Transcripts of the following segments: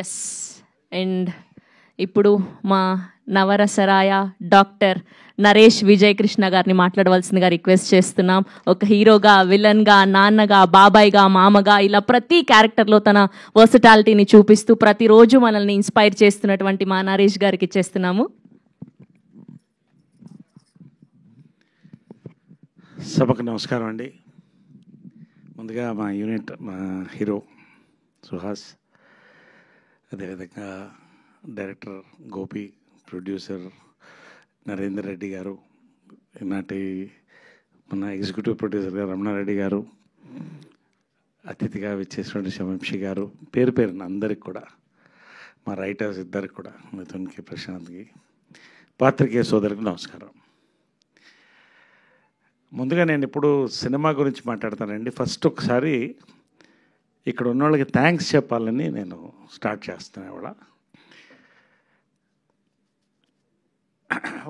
Yes. And ఇప్పుడు మా నవరసరాయ doctor Naresh Vijay Krishna గారిని మాట్లాడవలసిందిగా రిక్వెస్ట్ చేస్తున్నాం. ఒక హీరోగా, విలన్గా, నాన్నగా, బాబాయ్గా, మామగా ఇలా ప్రతి క్యారెక్టర్లో తన వర్సటాలిటీని చూపిస్తూ ప్రతిరోజు మనల్ని ఇన్స్పైర్ చేస్తున్నటువంటి మా నరేష్ గారికి ఇచ్చేస్తున్నాము. సభకు నమస్కారం అండి. ముందుగా మా యూనిట్, మా హీరో సుహాస్, అదేవిధంగా డైరెక్టర్ గోపి, ప్రొడ్యూసర్ నరేందర్ రెడ్డి గారు, ఈనాటి మన ఎగ్జిక్యూటివ్ ప్రొడ్యూసర్ గారు రమణారెడ్డి గారు, అతిథిగా విచ్చేసినటువంటి శవంశి గారు, పేరు పేరున అందరికి కూడా, మా రైటర్స్ ఇద్దరికి కూడా, మిథున్కి, ప్రశాంత్కి, పాత్రికేయ సోదరులకు నమస్కారం. ముందుగా నేను ఇప్పుడు సినిమా గురించి మాట్లాడతానండి. ఫస్ట్ ఒకసారి ఇక్కడ ఉన్న వాళ్ళకి థ్యాంక్స్ చెప్పాలని నేను స్టార్ట్ చేస్తాను. ఇవాళ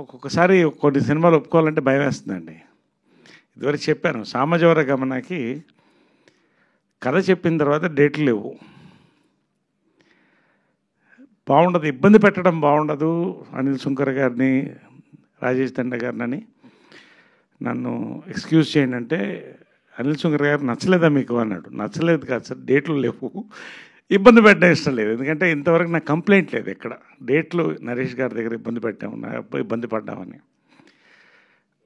ఒక్కొక్కసారి కొన్ని సినిమాలు ఒప్పుకోవాలంటే భయం వేస్తుందండి. ఇదివరకు చెప్పాను, సామాజిక గమనకి కథ చెప్పిన తర్వాత డేట్లు లేవు, బాగుండదు, ఇబ్బంది పెట్టడం బాగుండదు. అనిల్ సుంకర్ గారిని, రాజేష్ దండ గారిని నన్ను ఎక్స్క్యూజ్ చేయండి అంటే, అనిల్ సుంకర్ గారు నచ్చలేదా మీకు అన్నాడు. నచ్చలేదు కాదు సార్, డేట్లు లేవు, ఇబ్బంది పెట్టడం ఇష్టం లేదు. ఎందుకంటే ఇంతవరకు నాకు కంప్లైంట్ లేదు ఎక్కడ, డేట్లు నరేష్ గారి దగ్గర ఇబ్బంది పడ్డామని.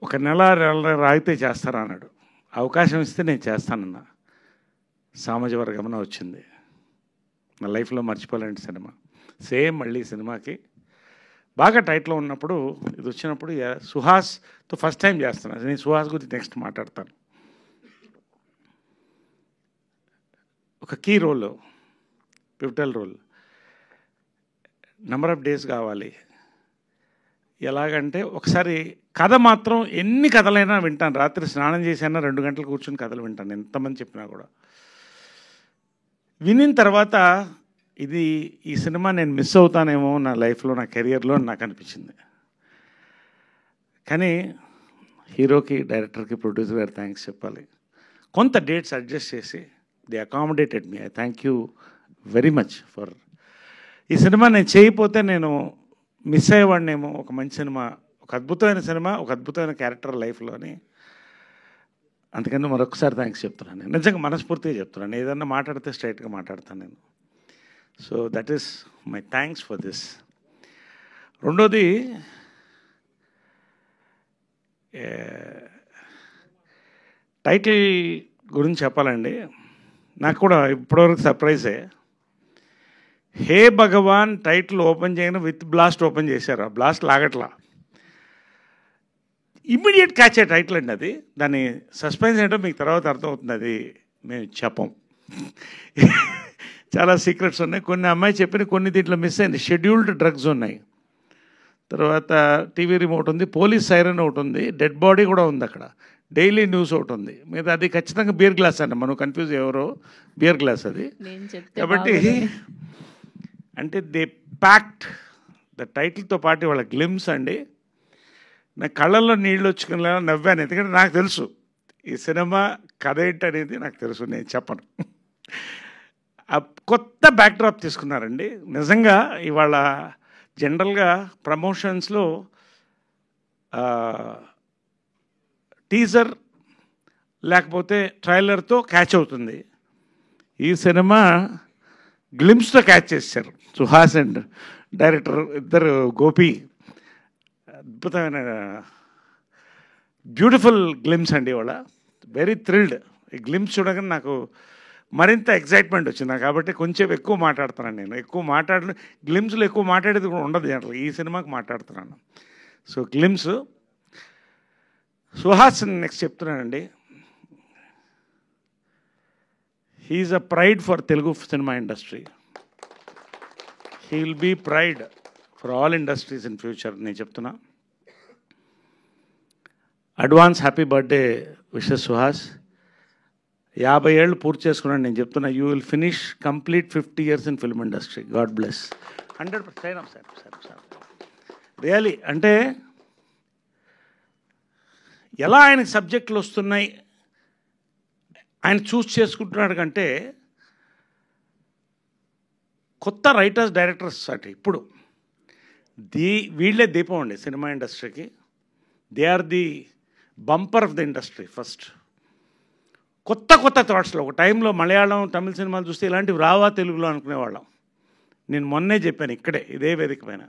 ఒక నెల రాగితే చేస్తారా అన్నాడు. అవకాశం ఇస్తే నేను చేస్తానన్నా. సామాజిక గమనం వచ్చింది, నా లైఫ్లో మర్చిపోలేని సినిమా. సేమ్ మళ్ళీ సినిమాకి బాగా టైట్లో ఉన్నప్పుడు ఇది వచ్చినప్పుడు సుహాస్తో ఫస్ట్ టైం చేస్తున్నాను. నేను సుహాస్ గురించి నెక్స్ట్ మాట్లాడతాను. ఒక key role, pivotal role, number of days కావాలి. ఎలాగంటే ఒకసారి కథ మాత్రం ఎన్ని కథలైనా వింటాను, రాత్రి స్నానం చేసైనా 2 గంటలు కూర్చొని కథలు వింటాను, ఎంతమంది చెప్పినా కూడా. వినిన తర్వాత ఈ సినిమా నేను మిస్ అవుతానేమో నా లైఫ్లో, నా కెరియర్లో నాకు అనిపించింది. కానీ హీరోకి, డైరెక్టర్కి, ప్రొడ్యూసర్ గారు థ్యాంక్స్ చెప్పాలి. కొంత డేట్స్ అడ్జస్ట్ చేసి the accommodated me. I thank you very much for. ఈ సినిమా నేను చేయకపోతే నేను మిస్ అయ్యేవాడినేమో. ఒక మంచి సినిమా, ఒక అద్భుతమైన సినిమా, ఒక అద్భుతమైన క్యారెక్టర్ లైఫ్లోని. అందుకని మరొకసారి థ్యాంక్స్ చెప్తున్నాను. నేను నిజంగా మనస్ఫూర్తిగా చెప్తున్నాను. ఏదన్నా మాట్లాడితే స్ట్రైట్గా మాట్లాడతాను నేను. So that is my thanks for this. రెండోది, టైటిల్ గురించి చెప్పాలండి. నాకు కూడా ఇప్పటివరకు సర్ప్రైజే. హే భగవాన్ టైటిల్ ఓపెన్ చేయను, విత్ బ్లాస్ట్ ఓపెన్ చేశారు. ఆ బ్లాస్ట్ లాగట్లా, ఇమ్మీడియట్ క్యాచ్ అయ్యే టైటిల్ అండి అది. దాని సస్పెన్స్ ఏంటో మీకు తర్వాత అర్థమవుతుంది, అది మేము చెప్పం. చాలా సీక్రెట్స్ ఉన్నాయి. కొన్ని అమ్మాయి చెప్పిన, కొన్ని దీంట్లో మిస్ అయింది. షెడ్యూల్డ్ డ్రగ్స్ ఉన్నాయి, తర్వాత టీవీ రిమోట్ ఉంది, పోలీస్ సైరన్ ఒకటి ఉంది, డెడ్ బాడీ కూడా ఉంది అక్కడ, డైలీ న్యూస్ ఒకటి ఉంది. మీద అది ఖచ్చితంగా బియర్ గ్లాస్ అండి, మనం కన్ఫ్యూజ్ ఎవరో, బియర్ గ్లాస్ అది. కాబట్టి అంటే దే ప్యాక్ట్ ద టైటిల్తో పాటు వాళ్ళ గ్లిమ్స్ అండి. నా కళ్ళల్లో నీళ్ళు వచ్చుకునేలా నవ్వాను. ఎందుకంటే నాకు తెలుసు ఈ సినిమా కథ ఏంటనేది నాకు తెలుసు, నేను చెప్పను. కొత్త బ్యాక్డ్రాప్ తీసుకున్నారండి నిజంగా. ఇవాళ జనరల్గా ప్రమోషన్స్లో టీజర్ లేకపోతే ట్రైలర్తో క్యాచ్ అవుతుంది. ఈ సినిమా గ్లిమ్స్తో క్యాచ్ చేశారు సుహాస్ అండ్ డైరెక్టర్ ఇద్దరు, గోపి. అద్భుతమైన బ్యూటిఫుల్ గ్లిమ్స్ అండి. ఇవాళ వెరీ థ్రిల్డ్. ఈ గ్లిమ్స్ చూడగానే నాకు మరింత ఎగ్జైట్మెంట్ వచ్చింది. కాబట్టి కొంచెం ఎక్కువ మాట్లాడుతున్నాను నేను. గ్లిమ్స్లో ఎక్కువ మాట్లాడేది కూడా ఉండదు జనరల్. ఈ సినిమాకి మాట్లాడుతున్నాను. So glimpse. సుహాస్ నెక్స్ట్ చెప్తున్నానండి. He's a pride for Telugu cinema industry. He will be pride for all industries in future. నేను చెప్తున్నా. Advance happy birthday wishes Suhas. 50 ఏళ్ళు పూర్తి చేసుకున్నాను. నేను చెప్తున్నా, you will finish complete 50 years in film industry. God bless. 100% sir really. అంటే ఎలా ఆయనకి సబ్జెక్టులు వస్తున్నాయి, ఆయన చూస్ చేసుకుంటున్నాడు కంటే కొత్త రైటర్స్ డైరెక్టర్స్ అంటే ఇప్పుడు వీళ్ళే దీపం అండి సినిమా ఇండస్ట్రీకి. They are the bumper of the industry. First కొత్త థాట్స్లో ఒక టైంలో మలయాళం తమిళ సినిమాలు చూస్తే ఇలాంటివి రావా తెలుగులో అనుకునేవాళ్ళం. నేను మొన్నే చెప్పాను ఇక్కడే ఇదే వేదిక పైన,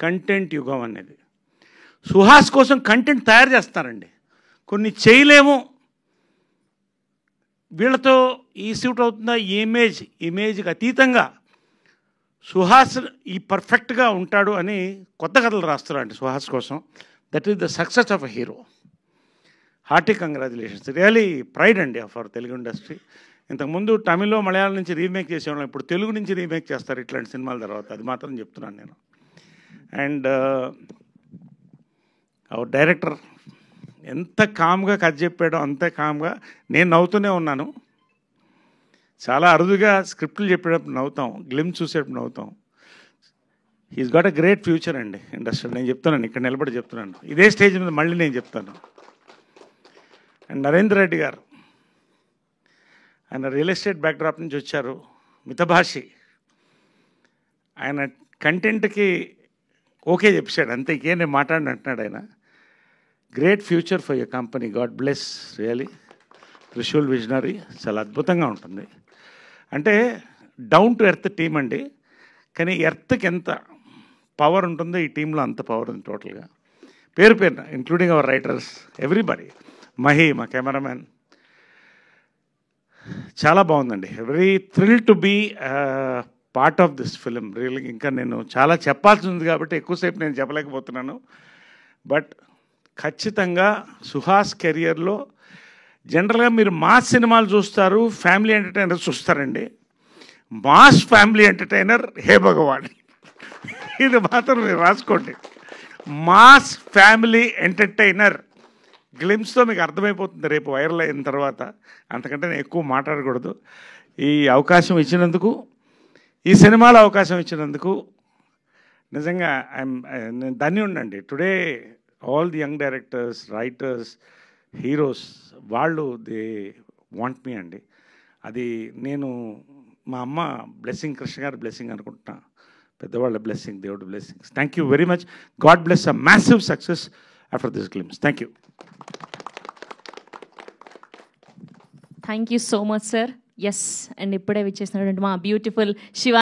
కంటెంట్ యుగం అనేది. సుహాస్ కోసం కంటెంట్ తయారు చేస్తారండి, కొన్ని చేయలేము, వీళ్ళతో ఈ సూట్ అవుతుందా, ఇమేజ్కి అతీతంగా సుహాస్ ఈ పర్ఫెక్ట్గా ఉంటాడు అని కొత్త కథలు రాస్తారండి సుహాస్ కోసం. That is the success of a hero. Hearty congratulations, really pride అండి ఆఫ్ అవర్ తెలుగు ఇండస్ట్రీ. ఇంతకుముందు తమిళ్లో మలయాళం నుంచి రీమేక్ చేసేవాళ్ళం, ఇప్పుడు తెలుగు నుంచి రీమేక్ చేస్తారు ఇట్లాంటి సినిమాల తర్వాత. అది మాత్రం చెప్తున్నాను నేను. అండ్ అవర్ డైరెక్టర్ ఎంత కామ్గా కథ చెప్పాడో అంతే కామ్గా నేను నవ్వుతూనే ఉన్నాను. చాలా అరుదుగా స్క్రిప్ట్లు చెప్పేటప్పుడు నవ్వుతాం, గ్లిమ్స్ చూసేటప్పుడు నవ్వుతాం. He's got a great future అండి ఇండస్ట్రీ. నేను చెప్తున్నాను, ఇక్కడ నిలబడి చెప్తున్నాను, ఇదే స్టేజ్ మీద మళ్ళీ నేను చెప్తాను. అండ్ నరేంద్ర రెడ్డి గారు, ఆయన రియల్ ఎస్టేట్ బ్యాక్డ్రాప్ నుంచి వచ్చారు, మితభాషి. ఆయన కంటెంట్కి ఓకే చెప్పాడు అంతే, ఇంకేం నేను మాట్లాడిన అంటున్నాడు ఆయన. Great future for your company, God bless really. Trishul visionary చాలా అద్భుతంగా ఉంటుంది. అంటే డౌన్ టు ఎర్త్ టీం అండి, కానీ ఎర్త్కి ఎంత పవర్ ఉంటుందో ఈ టీంలో అంత పవర్ ఉంది టోటల్గా. పేరున including our writers, everybody. Mahi మా కెమెరామ్యాన్, చాలా బాగుందండి. Very thrill to be part of this film really. ఇంకా నేను చాలా చెప్పాల్సి ఉంది కాబట్టి ఎక్కువసేపు నేను చెప్పలేకపోతున్నాను. బట్ ఖచ్చితంగా సుహాస్ కెరియర్లో జనరల్గా మీరు మాస్ సినిమాలు చూస్తారు, ఫ్యామిలీ ఎంటర్టైనర్ చూస్తారండి. మాస్ ఫ్యామిలీ ఎంటర్టైనర్ హే భగవాన్, ఇది మాత్రం మీరు రాసుకోండి. మాస్ ఫ్యామిలీ ఎంటర్టైనర్ గ్లిమ్స్తో మీకు అర్థమైపోతుంది రేపు వైరల్ అయిన తర్వాత. అంతకంటే నేను ఎక్కువ మాట్లాడకూడదు. ఈ అవకాశం ఇచ్చినందుకు, ఈ సినిమాలో అవకాశం ఇచ్చినందుకు నిజంగా నేను ధన్యుడినండి. Today all the young directors, writers, heroes వాళ్ళు దే వాంట్ మీ అండి. అది నేను మా అమ్మ బ్లెస్సింగ్, కృష్ణ గారి బ్లెస్సింగ్ అనుకుంటున్నా, పెద్దవాళ్ళ బ్లెస్సింగ్, దేవుడి blessings. Thank you very much. God bless a massive success after this glimpse. Thank you. Thank you so much sir. Yes, and ఇప్పుడే విచ్చేసినటువంటి మా బ్యూటిఫుల్ శివ